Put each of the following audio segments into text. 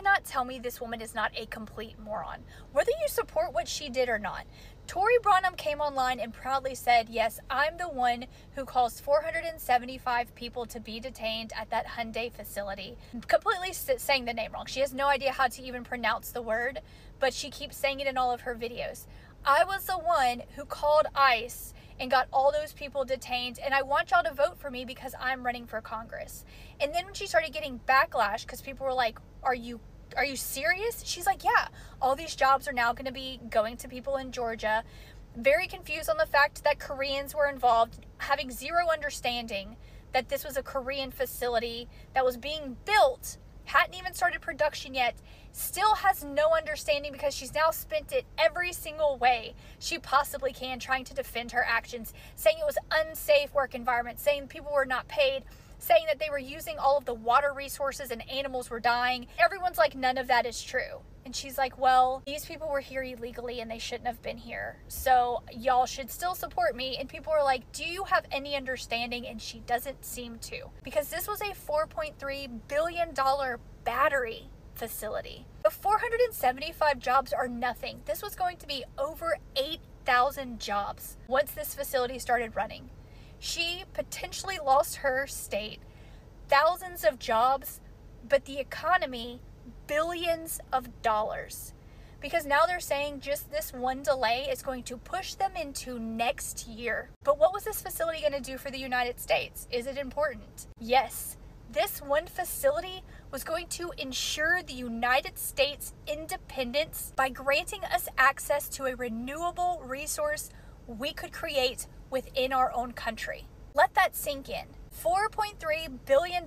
cannot tell me this woman is not a complete moron, whether you support what she did or not. Tori Branham came online and proudly said, yes, I'm the one who caused 475 people to be detained at that Hyundai facility. Completely saying the name wrong. She has no idea how to even pronounce the word, but she keeps saying it in all of her videos. I was the one who called ICE and got all those people detained, and I want y'all to vote for me because I'm running for Congress. And then when she started getting backlash, because people were like, are you serious? She's like, yeah, all these jobs are now going to be going to people in Georgia. Very confused on the fact that Koreans were involved, having zero understanding that this was a Korean facility that was being built, hadn't even started production yet, still has no understanding because she's now spent it every single way she possibly can trying to defend her actions, saying it was unsafe work environment, saying people were not paid, saying that they were using all of the water resources and animals were dying. Everyone's like, none of that is true. And she's like, well, these people were here illegally and they shouldn't have been here. So y'all should still support me. And people are like, do you have any understanding? And she doesn't seem to. Because this was a $4.3 billion battery facility. The 475 jobs are nothing. This was going to be over 8,000 jobs once this facility started running. She potentially lost her state thousands of jobs, but the economy billions of dollars. Because now they're saying just this one delay is going to push them into next year. But what was this facility going to do for the United States? Is it important? Yes. This one facility was going to ensure the United States independence by granting us access to a renewable resource we could create within our own country. Let that sink in. $4.3 billion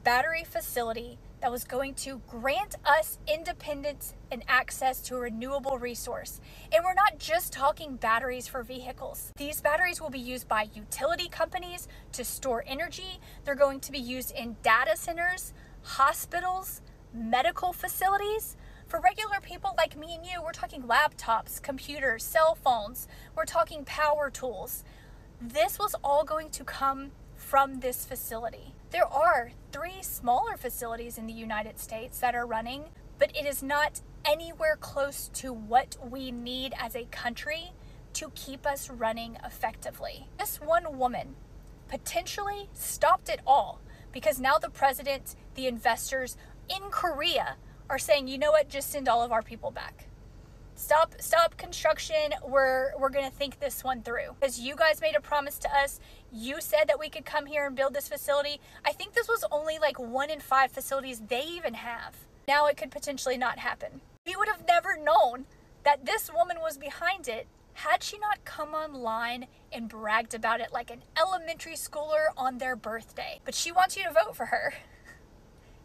battery facility that was going to grant us independence and access to a renewable resource. And we're not just talking batteries for vehicles. These batteries will be used by utility companies to store energy. They're going to be used in data centers, hospitals, medical facilities. For regular people like me and you, we're talking laptops, computers, cell phones. We're talking power tools. This was all going to come from this facility. There are 3 smaller facilities in the United States that are running, but it is not anywhere close to what we need as a country to keep us running effectively. This one woman potentially stopped it all because now the president, the investors in Korea are saying, you know what, just send all of our people back. Stop construction. We're going to think this one through. Because you guys made a promise to us. You said that we could come here and build this facility. I think this was only like 1 in 5 facilities they even have. Now it could potentially not happen. We would have never known that this woman was behind it had she not come online and bragged about it like an elementary schooler on their birthday. But she wants you to vote for her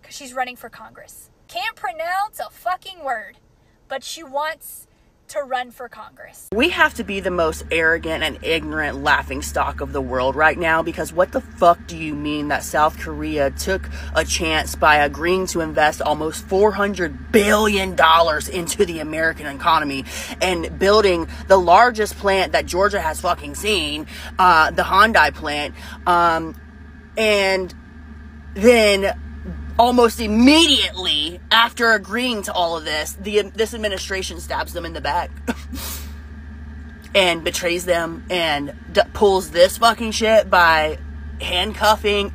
because she's running for Congress. Can't pronounce a fucking word, but she wants to run for Congress. We have to be the most arrogant and ignorant laughingstock of the world right now, because what the fuck do you mean that South Korea took a chance by agreeing to invest almost $400 billion into the American economy and building the largest plant that Georgia has fucking seen, the Hyundai plant, and then almost immediately after agreeing to all of this, this administration stabs them in the back and betrays them and pulls this fucking shit by handcuffing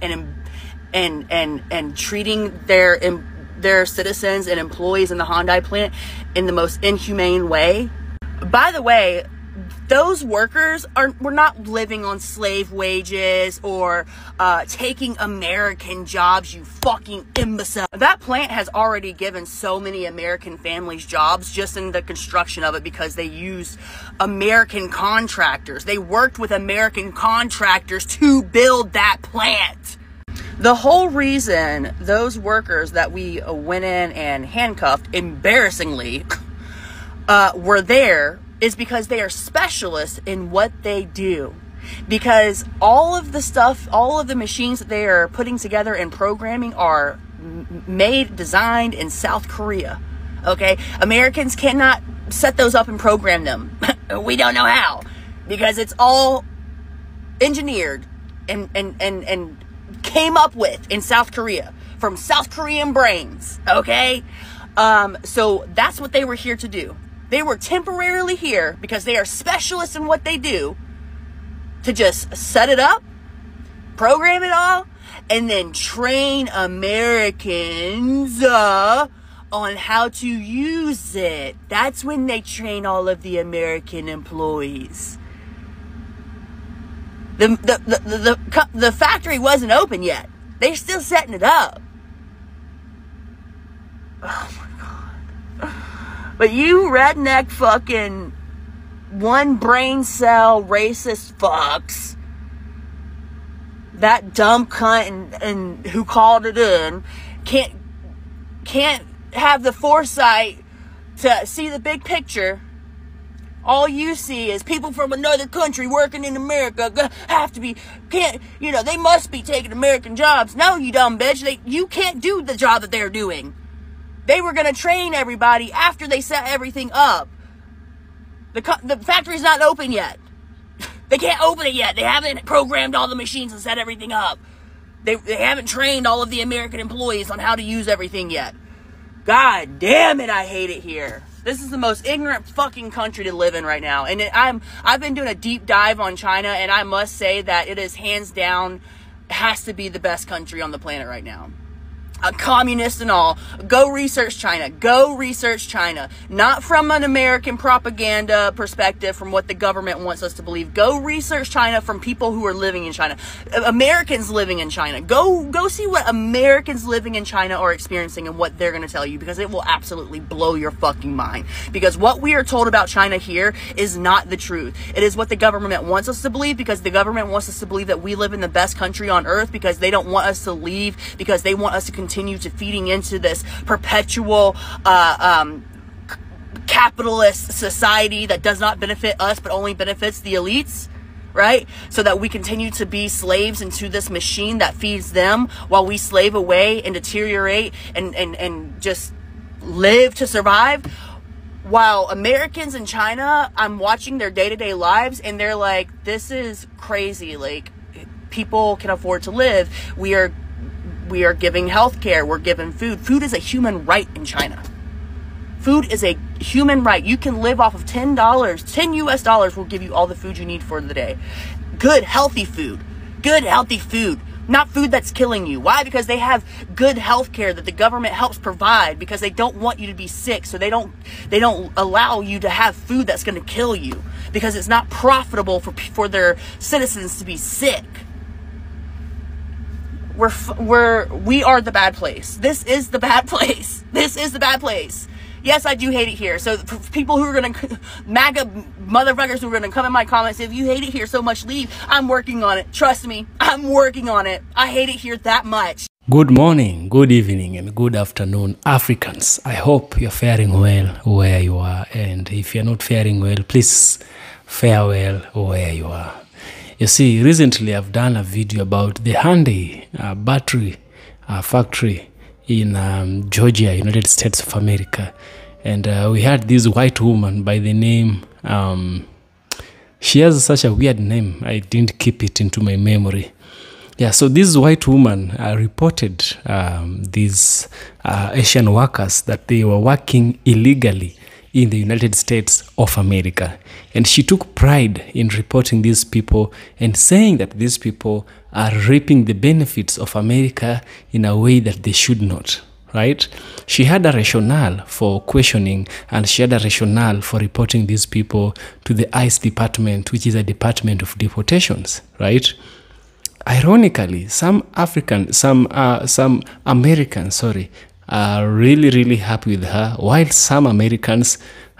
and treating their citizens and employees in the Hyundai plant in the most inhumane way. By the way, those workers were not living on slave wages or taking American jobs, you fucking imbecile. That plant has already given so many American families jobs just in the construction of it because they used American contractors. They worked with American contractors to build that plant. The whole reason those workers that we went in and handcuffed, embarrassingly, were there is because they are specialists in what they do. Because all of the stuff, all of the machines that they are putting together and programming are designed in South Korea. Okay? Americans cannot set those up and program them. We don't know how. Because it's all engineered and came up with in South Korea from South Korean brains. Okay? So that's what they were here to do. They were temporarily here because they are specialists in what they do, to just set it up, program it all, and then train Americans on how to use it. That's when they train all of the American employees. The factory wasn't open yet. They're still setting it up. Oh my God. But you redneck fucking one brain cell racist fucks, that dumb cunt and who called it in, can't have the foresight to see the big picture. All you see is people from another country working in America they must be taking American jobs. No, you dumb bitch. You can't do the job that they're doing. They were going to train everybody after they set everything up. The factory's not open yet. They can't open it yet. They haven't programmed all the machines and set everything up. They haven't trained all of the American employees on how to use everything yet. God damn it, I hate it here. This is the most ignorant fucking country to live in right now. And I've been doing a deep dive on China, and I must say that it is hands down, has to be the best country on the planet right now. A communist and all. Go research China. Go research China. Not from an American propaganda perspective, from what the government wants us to believe. Go research China from people who are living in China. Americans living in China. Go see what Americans living in China are experiencing and what they're going to tell you, because it will absolutely blow your fucking mind. Because what we are told about China here is not the truth. It is what the government wants us to believe, because the government wants us to believe that we live in the best country on earth, because they don't want us to leave, because they want us to continue to feeding into this perpetual capitalist society that does not benefit us but only benefits the elites, right? So that we continue to be slaves into this machine that feeds them while we slave away and deteriorate and just live to survive. While Americans in China, I'm watching their day-to-day lives and they're like, this is crazy. Like, people can afford to live. We are giving health care. We're giving food. Food is a human right in China. Food is a human right. You can live off of $10. $10 US will give you all the food you need for the day. Good, healthy food. Good, healthy food. Not food that's killing you. Why? Because they have good health care that the government helps provide, because they don't want you to be sick. So they don't allow you to have food that's going to kill you, because it's not profitable for their citizens to be sick. We are the bad place. This is the bad place. This is the bad place. Yes, I do hate it here. So for people who are going to, MAGA motherfuckers who are going to come in my comments, if you hate it here so much, leave. I'm working on it. Trust me. I'm working on it. I hate it here that much. Good morning, good evening, and good afternoon, Africans. I hope you're faring well where you are. And if you're not faring well, please fare well where you are. You see, recently I've done a video about the Hyundai battery factory in Georgia, United States of America. And we had this white woman by the name, she has such a weird name, I didn't keep it into my memory. Yeah, so this white woman reported these Asian workers that they were working illegally in the United States of America. And she took pride in reporting these people and saying that these people are reaping the benefits of America in a way that they should not, right? She had a rationale for questioning, and she had a rationale for reporting these people to the ICE department, which is a department of deportations, right? Ironically, some Americans, are really happy with her, while some Americans,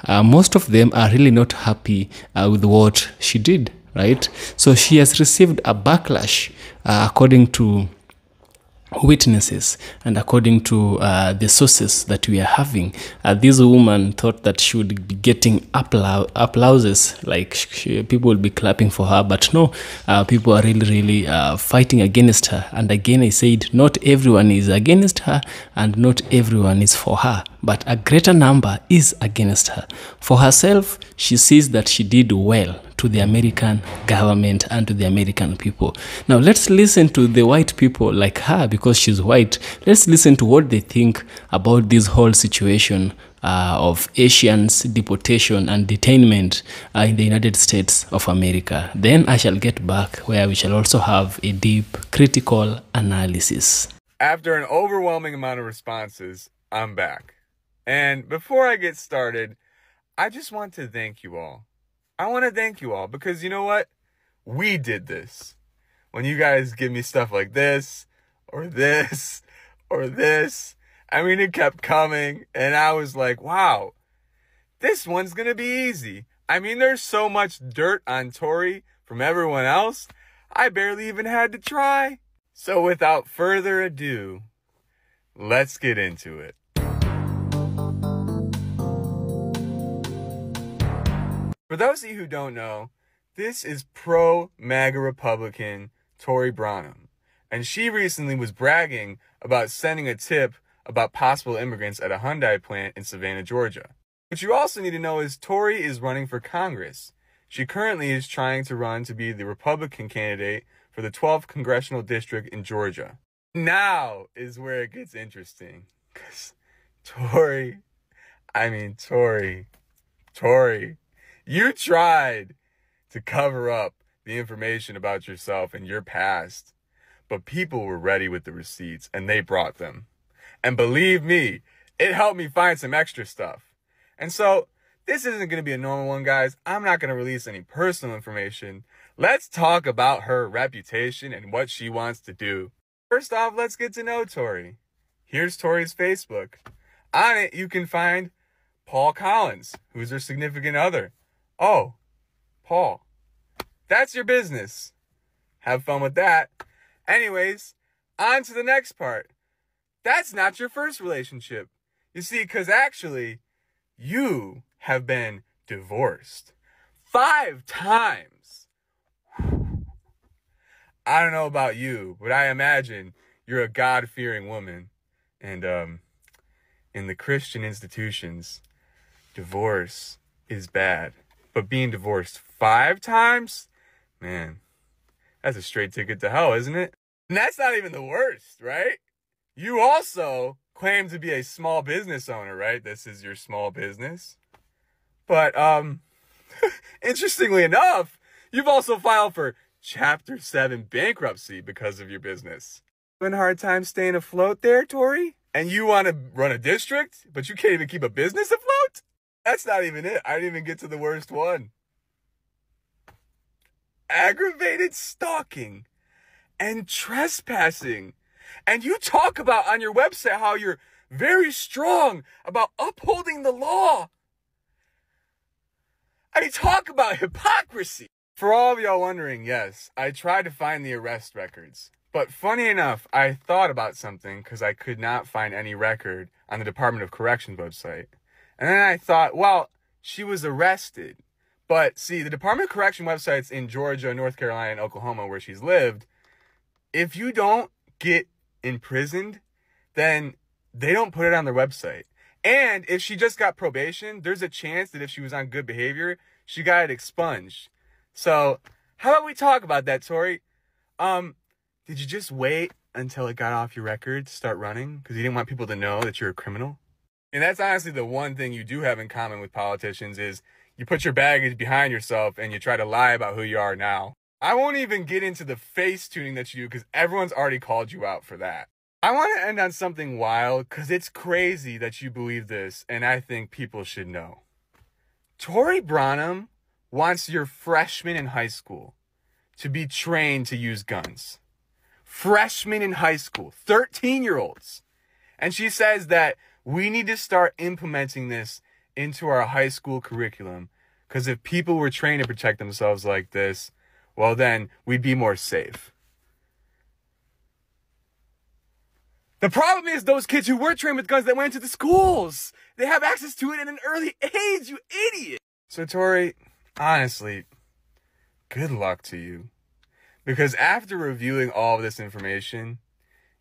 most of them are really not happy with what she did, right? So she has received a backlash according to witnesses and according to the sources that we are having. This woman thought that she would be getting applauses, like people will be clapping for her, but no, people are really fighting against her. And again, I said, not everyone is against her and not everyone is for her, but a greater number is against her. For herself, she sees that she did well to the American government and to the American people. Now, let's listen to the white people like her, because she's white. Let's listen to what they think about this whole situation of Asians' deportation and detainment in the United States of America. Then I shall get back, where we shall also have a deep, critical analysis. After an overwhelming amount of responses, I'm back. And before I get started, I just want to thank you all. I want to thank you all because you know what? We did this. When you guys give me stuff like this, or this, or this, I mean, it kept coming, and I was like, wow, this one's going to be easy. I mean, there's so much dirt on Tori from everyone else, I barely even had to try. So without further ado, let's get into it. For those of you who don't know, this is pro-MAGA Republican Tori Branham, and she recently was bragging about sending a tip about possible immigrants at a Hyundai plant in Savannah, Georgia. What you also need to know is Tori is running for Congress. She currently is trying to run to be the Republican candidate for the 12th Congressional District in Georgia. Now is where it gets interesting. Because Tori, you tried to cover up the information about yourself and your past, but people were ready with the receipts and they brought them. And believe me, it helped me find some extra stuff. And so, this isn't going to be a normal one, guys. I'm not going to release any personal information. Let's talk about her reputation and what she wants to do. First off, let's get to know Tori. Here's Tori's Facebook. On it, you can find Paul Collins, who's her significant other. Oh, Paul, that's your business. Have fun with that. Anyways, on to the next part. That's not your first relationship. You see, because actually, you have been divorced 5 times. I don't know about you, but I imagine you're a God-fearing woman. And in the Christian institutions, divorce is bad. But being divorced 5 times? Man, that's a straight ticket to hell, isn't it? And that's not even the worst, right? You also claim to be a small business owner, right? This is your small business. But, interestingly enough, you've also filed for Chapter 7 bankruptcy because of your business. Having a hard time staying afloat there, Tori? And you want to run a district, but you can't even keep a business afloat? That's not even it. I didn't even get to the worst one. Aggravated stalking and trespassing. And you talk about on your website how you're very strong about upholding the law. I mean, talk about hypocrisy. For all of y'all wondering, yes, I tried to find the arrest records. But funny enough, I thought about something because I could not find any record on the Department of Corrections website. And then I thought, well, she was arrested. But see, the Department of Correction websites in Georgia, North Carolina, and Oklahoma, where she's lived, if you don't get imprisoned, then they don't put it on their website. And if she just got probation, there's a chance that if she was on good behavior, she got it expunged. So, how about we talk about that, Tori? Did you just wait until it got off your record to start running? Because you didn't want people to know that you're a criminal? And that's honestly the one thing you do have in common with politicians is you put your baggage behind yourself and you try to lie about who you are now. I won't even get into the face tuning that you do because everyone's already called you out for that. I want to end on something wild because it's crazy that you believe this and I think people should know. Tori Branham wants your freshmen in high school to be trained to use guns. Freshmen in high school, 13-year-olds. And she says that we need to start implementing this into our high school curriculum because if people were trained to protect themselves like this, well then we'd be more safe. The problem is those kids who were trained with guns that went to the schools. They have access to it at an early age, you idiot. So Tori, honestly, good luck to you. Because after reviewing all of this information,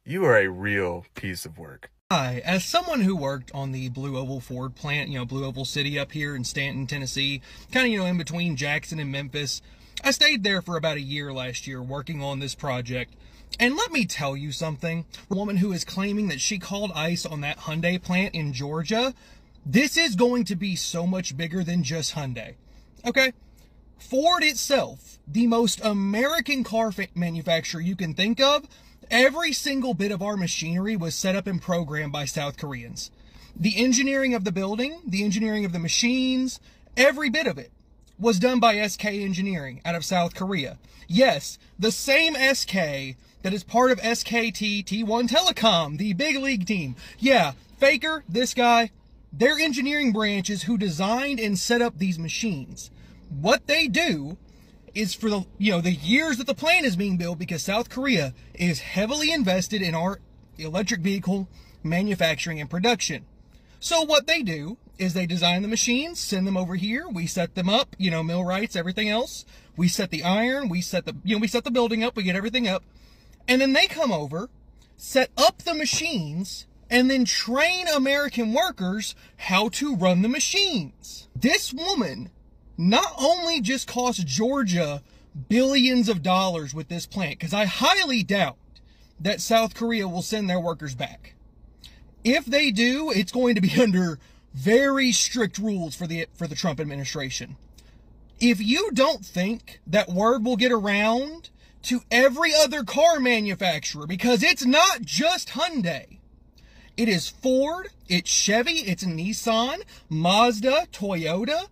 you are a real piece of work. Hi, as someone who worked on the Blue Oval Ford plant, Blue Oval City up here in Stanton, Tennessee, kind of, in between Jackson and Memphis, I stayed there for about a year last year working on this project. And let me tell you something, a woman who is claiming that she called ICE on that Hyundai plant in Georgia, this is going to be so much bigger than just Hyundai. Okay? Ford itself, the most American car manufacturer you can think of, every single bit of our machinery was set up and programmed by South Koreans. The engineering of the building, the engineering of the machines, every bit of it was done by SK Engineering out of South Korea. Yes, the same SK that is part of SKT T1 Telecom, the big league team. Yeah, Faker, this guy, their engineering branches who designed and set up these machines. What they do is for the years that the plant is being built, because South Korea is heavily invested in our electric vehicle manufacturing and production. So what they do is they design the machines, send them over here, we set them up, millwrights, everything else. We set the iron, we set the building up, we get everything up. And then they come over, set up the machines, and then train American workers how to run the machines. This woman not only just cost Georgia billions of dollars with this plant, because I highly doubt that South Korea will send their workers back. If they do, it's going to be under very strict rules for the Trump administration. If you don't think that word will get around to every other car manufacturer, because it's not just Hyundai. It is Ford, it's Chevy, it's Nissan, Mazda, Toyota.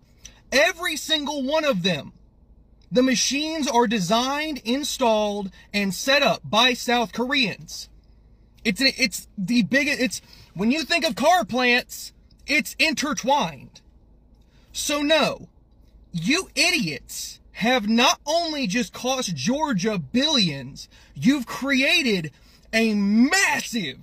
Every single one of them. The machines are designed, installed, and set up by South Koreans. It's the biggest, when you think of car plants, it's intertwined. So no, you idiots have not only just cost Georgia billions, you've created a massive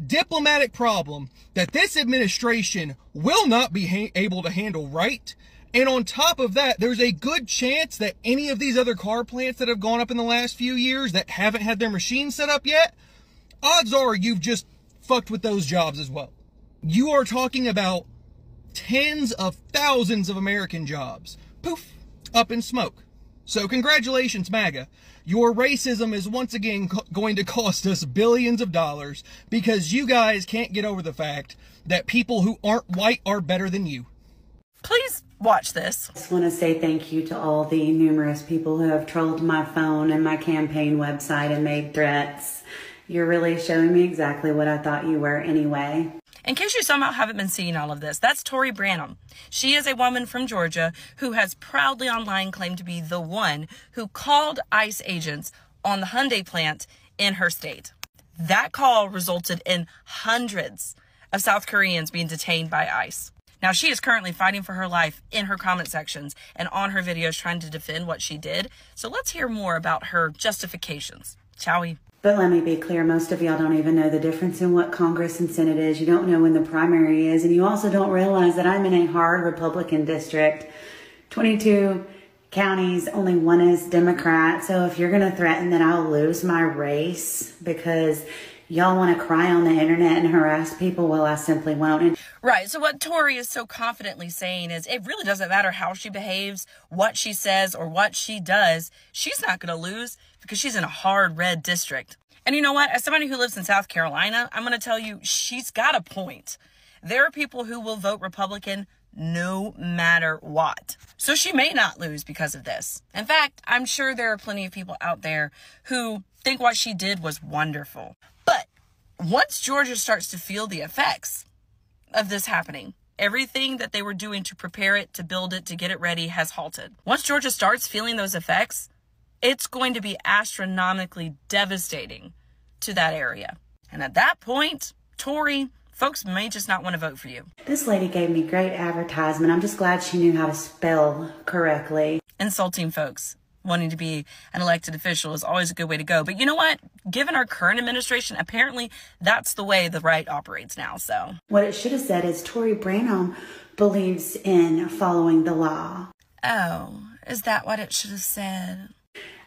diplomatic problem that this administration will not be able to handle right. And on top of that, there's a good chance that any of these other car plants that have gone up in the last few years that haven't had their machines set up yet, odds are you've just fucked with those jobs as well. You are talking about tens of thousands of American jobs. Poof, up in smoke. So congratulations, MAGA. Your racism is once again going to cost us billions of dollars because you guys can't get over the fact that people who aren't white are better than you. Please watch this. I just want to say thank you to all the numerous people who have trolled my phone and my campaign website and made threats. You're really showing me exactly what I thought you were anyway. In case you somehow haven't been seeing all of this, that's Tori Branham. She is a woman from Georgia who has proudly online claimed to be the one who called ICE agents on the Hyundai plant in her state. That call resulted in hundreds of South Koreans being detained by ICE. Now, she is currently fighting for her life in her comment sections and on her videos trying to defend what she did. So let's hear more about her justifications, shall we? But let me be clear, most of y'all don't even know the difference in what Congress and Senate is. You don't know when the primary is, and you also don't realize that I'm in a hard Republican district. 22 counties, only one is Democrat. So if you're going to threaten that I'll lose my race because y'all want to cry on the internet and harass people, well, I simply won't. Right. So what Tori is so confidently saying is it really doesn't matter how she behaves, what she says, or what she does. She's not going to lose because she's in a hard red district. And you know what? As somebody who lives in South Carolina, I'm going to tell you, she's got a point. There are people who will vote Republican no matter what. So she may not lose because of this. In fact, I'm sure there are plenty of people out there who think what she did was wonderful. But once Georgia starts to feel the effects of this happening, everything that they were doing to prepare it, to build it, to get it ready has halted. Once Georgia starts feeling those effects, it's going to be astronomically devastating to that area. And at that point, Tori, folks may just not want to vote for you. This lady gave me great advertisement. I'm just glad she knew how to spell correctly. Insulting folks wanting to be an elected official is always a good way to go. But you know what? Given our current administration, apparently that's the way the right operates now. So what it should have said is Tori Branham believes in following the law. Oh, is that what it should have said?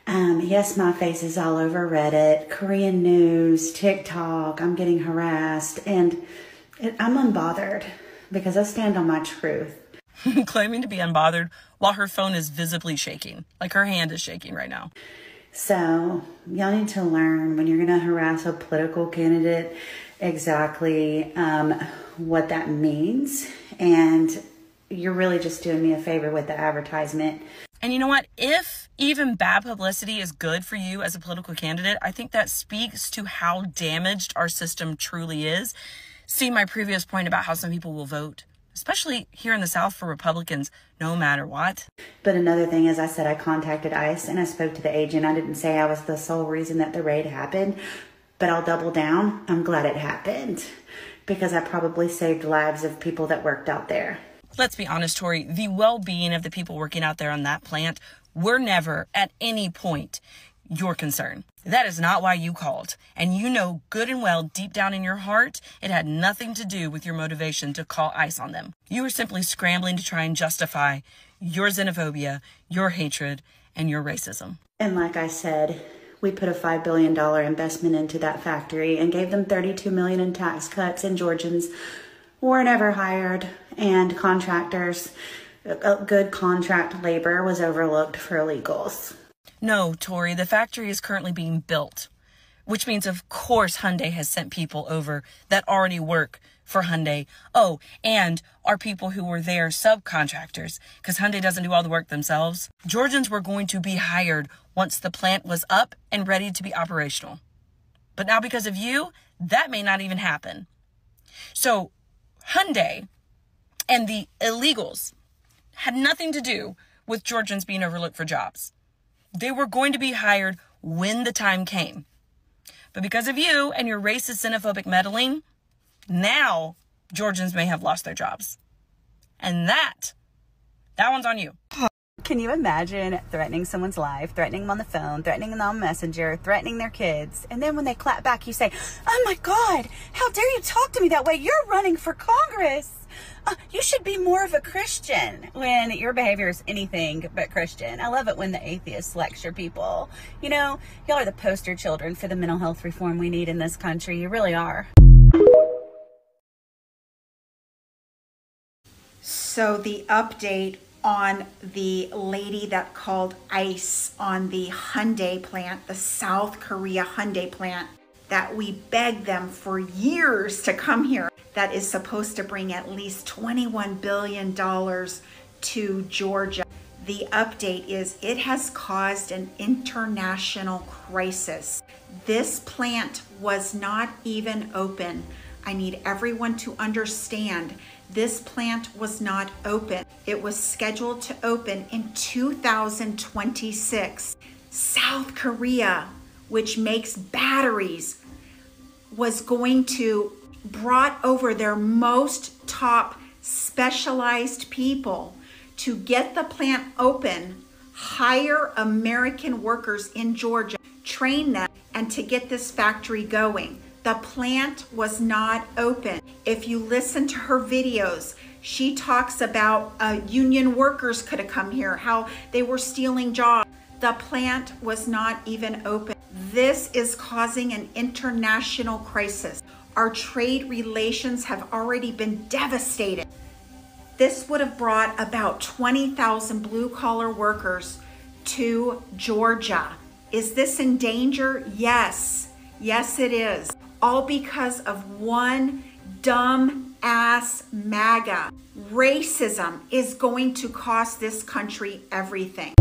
Yes, my face is all over Reddit, Korean news, TikTok. I'm getting harassed, and I'm unbothered because I stand on my truth. Claiming to be unbothered while her phone is visibly shaking. Like her hand is shaking right now. So y'all need to learn when you're going to harass a political candidate exactly what that means. And you're really just doing me a favor with the advertisement. And you know what? If even bad publicity is good for you as a political candidate, I think that speaks to how damaged our system truly is. See my previous point about how some people will vote, especially here in the South, for Republicans, no matter what. But another thing is, I said I contacted ICE and I spoke to the agent. I didn't say I was the sole reason that the raid happened, but I'll double down. I'm glad it happened because I probably saved lives of people that worked out there. Let's be honest, Tori, the well-being of the people working out there on that plant were never at any point your concern. That is not why you called. And you know good and well, deep down in your heart, it had nothing to do with your motivation to call ICE on them. You were simply scrambling to try and justify your xenophobia, your hatred, and your racism. And like I said, we put a $5 billion investment into that factory and gave them $32 million in tax cuts, and Georgians were never hired, and contractors, good contract labor was overlooked for illegals. No, Tori, the factory is currently being built, which means, of course, Hyundai has sent people over that already work for Hyundai. Oh, and are people who were there subcontractors, because Hyundai doesn't do all the work themselves. Georgians were going to be hired once the plant was up and ready to be operational. But now because of you, that may not even happen. So Hyundai and the illegals had nothing to do with Georgians being overlooked for jobs. They were going to be hired when the time came. But because of you and your racist, xenophobic meddling, now Georgians may have lost their jobs. And that one's on you. Can you imagine threatening someone's life, threatening them on the phone, threatening them on Messenger, threatening their kids, and then when they clap back, you say, "Oh my God, how dare you talk to me that way? You're running for Congress. You should be more of a Christian," when your behavior is anything but Christian. I love it when the atheists lecture people. You know, y'all are the poster children for the mental health reform we need in this country. You really are. So the update on the lady that called ICE on the Hyundai plant, the South Korea Hyundai plant, that we begged them for years to come here, that is supposed to bring at least $21 billion to Georgia. The update is it has caused an international crisis. This plant was not even open. I need everyone to understand this plant was not open. It was scheduled to open in 2026. South Korea, which makes batteries, was going to brought over their most top specialized people to get the plant open, hire American workers in Georgia, train them, and to get this factory going. The plant was not open. If you listen to her videos, she talks about union workers could have come here, how they were stealing jobs. The plant was not even open. This is causing an international crisis. Our trade relations have already been devastated. This would have brought about 20,000 blue-collar workers to Georgia. Is this in danger? Yes. Yes, it is. All because of one dumb ass MAGA. Racism is going to cost this country everything.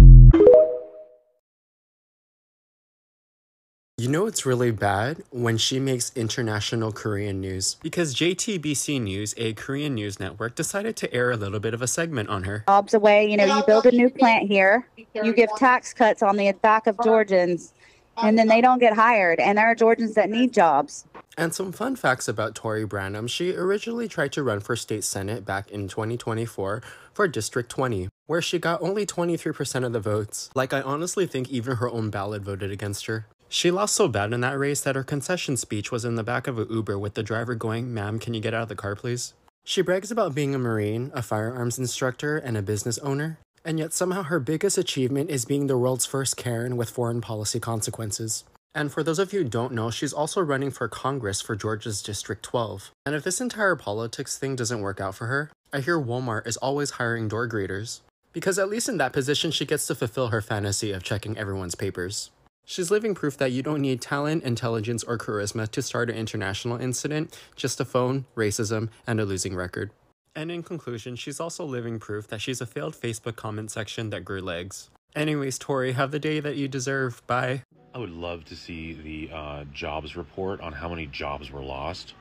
You know it's really bad when she makes international Korean news, because JTBC News, a Korean news network, decided to air a little bit of a segment on her. Jobs away, you build a new plant here, you give tax cuts on the back of Georgians, and then they don't get hired, and there are Georgians that need jobs. And some fun facts about Tori Branham. She originally tried to run for state senate back in 2024 for District 20, where she got only 23% of the votes. Like, I honestly think even her own ballot voted against her. She lost so bad in that race that her concession speech was in the back of an Uber with the driver going, "Ma'am, can you get out of the car, please?" She brags about being a Marine, a firearms instructor, and a business owner. And yet somehow her biggest achievement is being the world's first Karen with foreign policy consequences. And for those of you who don't know, she's also running for Congress for Georgia's District 12. And if this entire politics thing doesn't work out for her, I hear Walmart is always hiring door greeters. Because at least in that position, she gets to fulfill her fantasy of checking everyone's papers. She's living proof that you don't need talent, intelligence, or charisma to start an international incident, just a phone, racism, and a losing record. And in conclusion, she's also living proof that she's a failed Facebook comment section that grew legs. Anyways, Tori, have the day that you deserve. Bye. I would love to see the jobs report on how many jobs were lost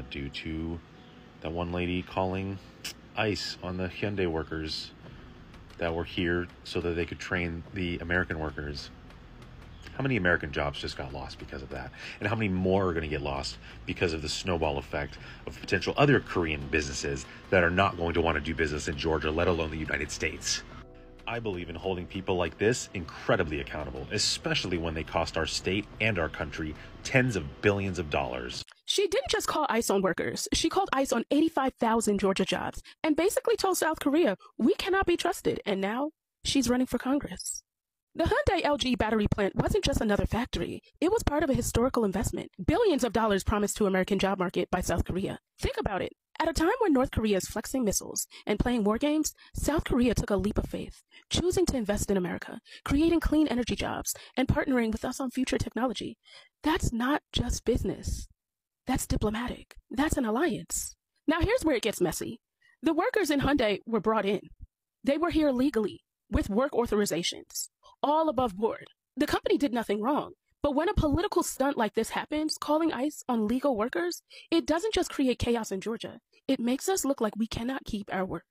due to that one lady calling ICE on the Hyundai workers that were here so that they could train the American workers. How many American jobs just got lost because of that? And how many more are going to get lost because of the snowball effect of potential other Korean businesses that are not going to want to do business in Georgia, let alone the United States? I believe in holding people like this incredibly accountable, especially when they cost our state and our country tens of billions of dollars. She didn't just call ICE on workers. She called ICE on 85,000 Georgia jobs and basically told South Korea, we cannot be trusted. And now she's running for Congress. The Hyundai LG battery plant wasn't just another factory. It was part of a historical investment. Billions of dollars promised to American job market by South Korea. Think about it. At a time when North Korea is flexing missiles and playing war games, South Korea took a leap of faith, choosing to invest in America, creating clean energy jobs, and partnering with us on future technology. That's not just business. That's diplomatic. That's an alliance. Now here's where it gets messy. The workers in Hyundai were brought in. They were here legally, with work authorizations, all above board. The company did nothing wrong. But when a political stunt like this happens, calling ICE on legal workers, it doesn't just create chaos in Georgia. It makes us look like we cannot keep our word.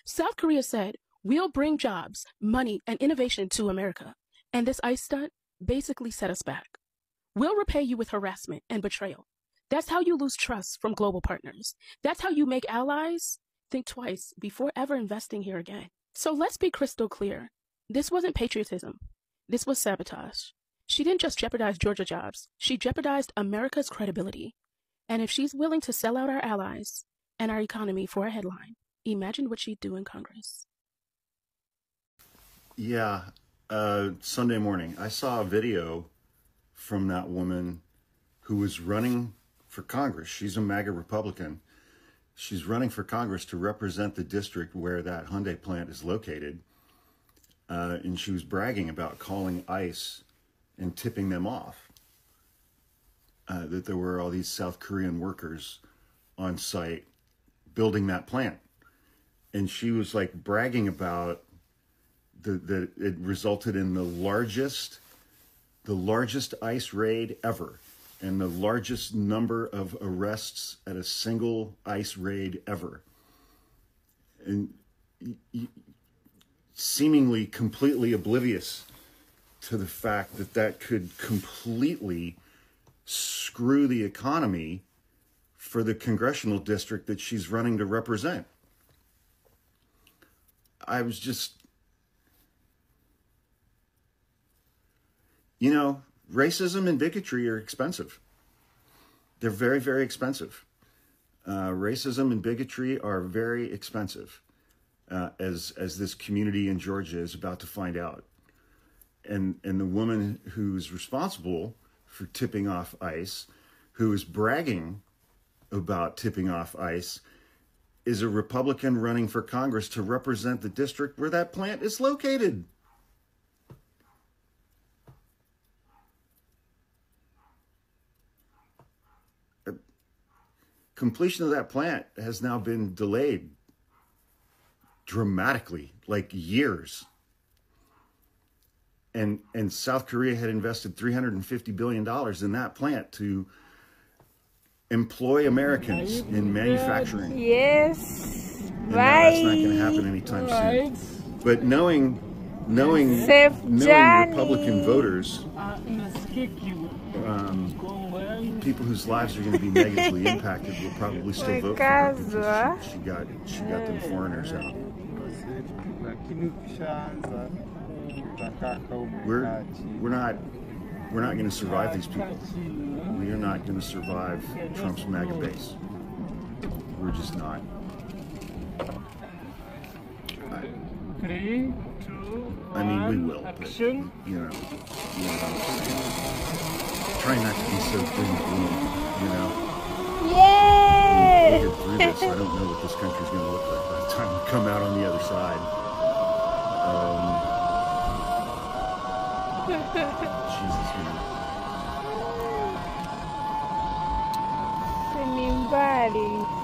South Korea said, we'll bring jobs, money, and innovation to America. And this ICE stunt basically set us back. We'll repay you with harassment and betrayal. That's how you lose trust from global partners. That's how you make allies think twice before ever investing here again. So let's be crystal clear. This wasn't patriotism. This was sabotage. She didn't just jeopardize Georgia jobs. She jeopardized America's credibility. And if she's willing to sell out our allies and our economy for a headline, imagine what she'd do in Congress. Yeah, Sunday morning, I saw a video from that woman who was running for Congress. She's a MAGA Republican. She's running for Congress to represent the district where that Hyundai plant is located. And she was bragging about calling ICE and tipping them off. That there were all these South Korean workers on site building that plant. And she was like bragging about that it resulted in the largest ICE raid ever, and the largest number of arrests at a single ICE raid ever. And seemingly completely oblivious to the fact that that could completely screw the economy for the congressional district that she's running to represent. I was just, you know, racism and bigotry are expensive. They're very, very expensive. Racism and bigotry are very expensive, as this community in Georgia is about to find out. And the woman who's responsible for tipping off ICE, who is bragging about tipping off ICE, is a Republican running for Congress to represent the district where that plant is located. Completion of that plant has now been delayed dramatically, like years. And South Korea had invested $350 billion in that plant to employ Americans in manufacturing. Yes, and right. That's not going to happen anytime soon. But knowing Republican voters, people whose lives are going to be negatively impacted will probably still vote for her because she got them foreigners out. We're not going to survive these people. We are not going to survive Trump's MAGA base. We're just not. 3, 2, 1, I mean, we will. action. But, try not to be so doom and gloom, Yay! We'll get through this. I don't know what this country's going to look like by the time we come out on the other side. Jesus, man.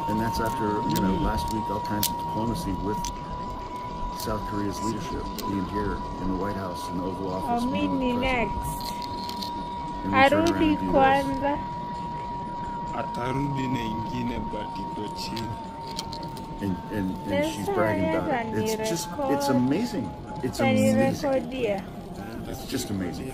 And that's after, last week, all kinds of diplomacy with South Korea's leadership being here in the White House, in the Oval Office. Mimi next. Arudi kwanza. Atarudi na ingine but iko chini. And she's bragging about it. It's amazing. It's amazing. It's just amazing.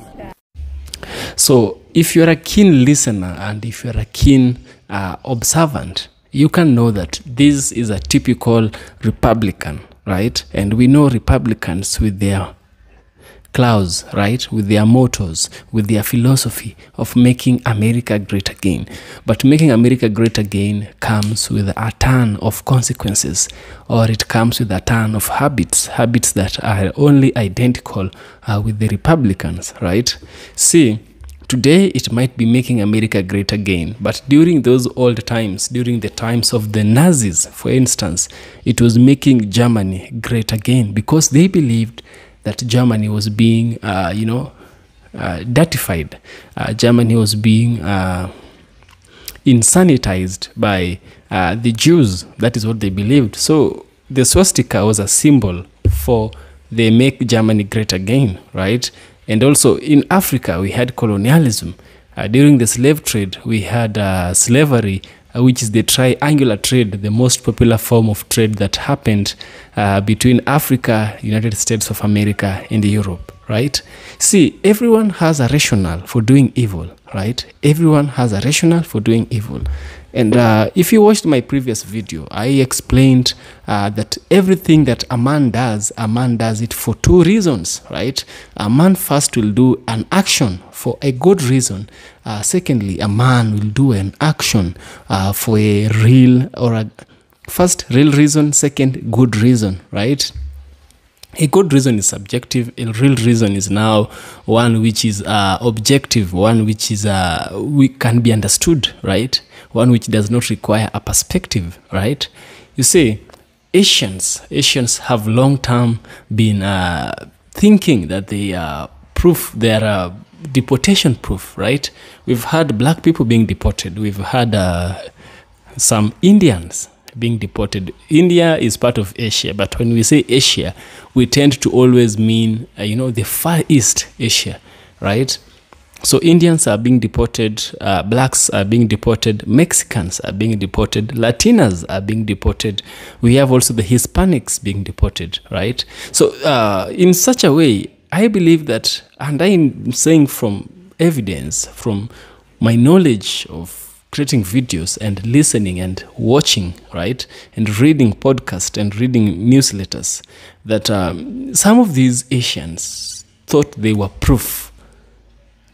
So if you're a keen listener and if you're a keen observant, you can know that this is a typical Republican, right? And we know Republicans with their clause, right? With their mottos, with their philosophy of making America great again. But making America great again comes with a ton of consequences, or it comes with a ton of habits that are only identical with the Republicans, right? See, today it might be making America great again, but during those old times, during the times of the Nazis, for instance, it was making Germany great again because they believed that Germany was being, dirtified. Germany was being insanitized by the Jews. That is what they believed. So the swastika was a symbol for they make Germany great again, right? And also in Africa, we had colonialism. During the slave trade, we had slavery, which is the triangular trade, the most popular form of trade that happened between Africa, United States of America, and Europe, right? See, everyone has a rationale for doing evil, right? Everyone has a rationale for doing evil. And if you watched my previous video, I explained that everything that a man does it for two reasons, right? A man first will do an action for a good reason. Secondly, a man will do an action for a real first real reason, second good reason, right? A good reason is subjective. A real reason is now one which is objective, one which is we can be understood, right? One which does not require a perspective, right? You see, Asians have long time been thinking that they are proof, they are deportation proof, right? We've had black people being deported. We've had some Indians being deported. India is part of Asia, but when we say Asia, we tend to always mean, the Far East Asia, right? So Indians are being deported, blacks are being deported, Mexicans are being deported, Latinas are being deported. We have also the Hispanics being deported, right? So in such a way, I believe that, and I'm saying from evidence, from my knowledge of creating videos and listening and watching, right, and reading podcasts and reading newsletters, that some of these Asians thought they were proof.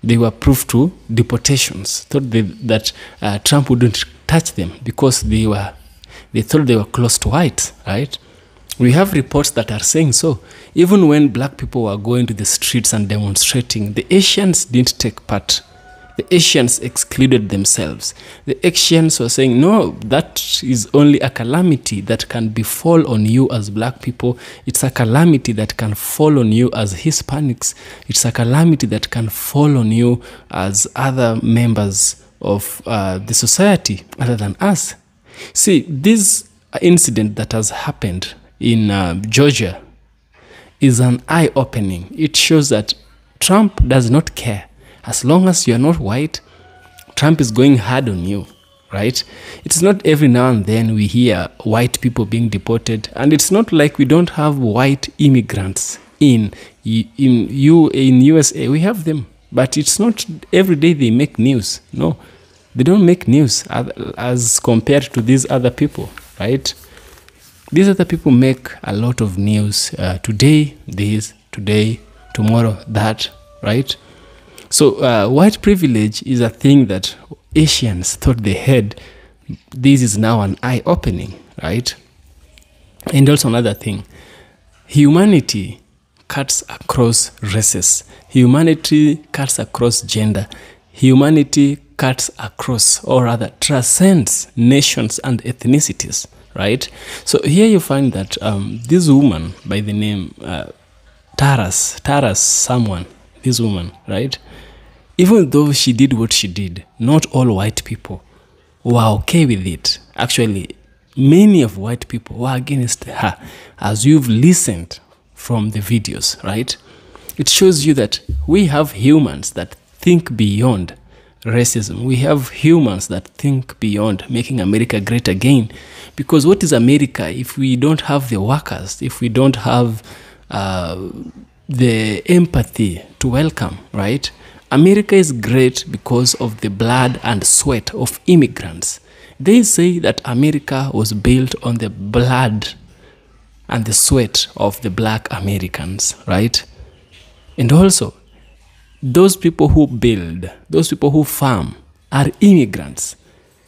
They were proof to deportations. Thought that Trump wouldn't touch them because they thought they were close to white, right? We have reports that are saying so. Even when black people were going to the streets and demonstrating, the Asians didn't take part. The Asians excluded themselves. The Asians were saying, no, that is only a calamity that can befall on you as black people. It's a calamity that can fall on you as Hispanics. It's a calamity that can fall on you as other members of the society other than us. See, this incident that has happened in Georgia is an eye-opening. It shows that Trump does not care. As long as you're not white, Trump is going hard on you, right? It's not every now and then we hear white people being deported, and it's not like we don't have white immigrants in USA. We have them, but it's not every day they make news. No, they don't make news as compared to these other people, right? These other people make a lot of news. Today, this, today, tomorrow, that, right? So white privilege is a thing that Asians thought they had. This is now an eye-opening, right? And also another thing, humanity cuts across races. Humanity cuts across gender. Humanity cuts across, or rather transcends nations and ethnicities, right? So here you find that this woman by the name Taras someone, this woman, right? Even though she did what she did, not all white people were okay with it. Actually, many of white people were against her, as you've listened from the videos, right? It shows you that we have humans that think beyond racism. We have humans that think beyond making America great again. Because what is America if we don't have the workers, if we don't have the empathy to welcome, right? America is great because of the blood and sweat of immigrants. They say that America was built on the blood and the sweat of the black Americans, right? And also, those people who build, those people who farm are immigrants.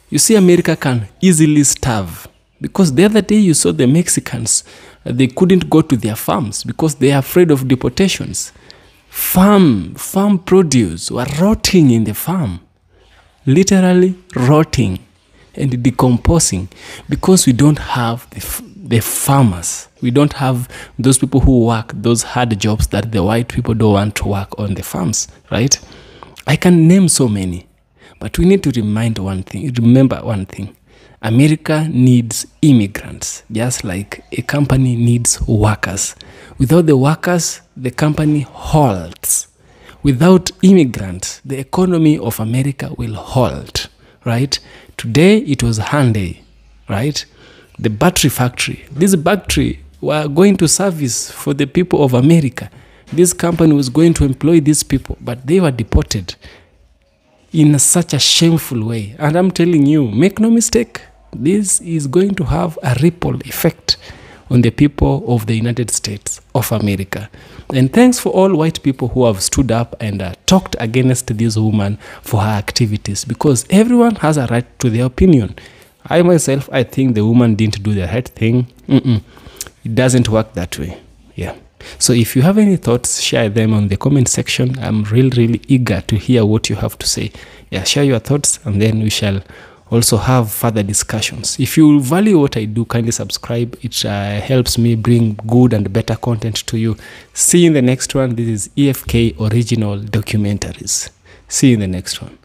You see, America can easily starve because the other day you saw the Mexicans, they couldn't go to their farms because they are afraid of deportations. Farm produce were rotting in the farm, literally rotting and decomposing because we don't have the farmers. We don't have those people who work those hard jobs that the white people don't want to work on the farms, right? I can name so many, but we need to remember one thing. America needs immigrants, just like a company needs workers. Without the workers, the company halts. Without immigrants, the economy of America will halt, right? Today, it was Hyundai, right? The battery factory. This battery were going to service for the people of America. This company was going to employ these people, but they were deported in such a shameful way. And I'm telling you, make no mistake, this is going to have a ripple effect on the people of the United States of America. And thanks for all white people who have stood up and talked against this woman for her activities, because everyone has a right to their opinion. I myself, I think the woman didn't do the right thing. It doesn't work that way. Yeah. So if you have any thoughts, share them on the comment section. I'm really eager to hear what you have to say. Yeah, share your thoughts and then we shall also have further discussions. If you value what I do, kindly subscribe. It helps me bring good and better content to you. See you in the next one. This is EFK Original Documentaries. See you in the next one.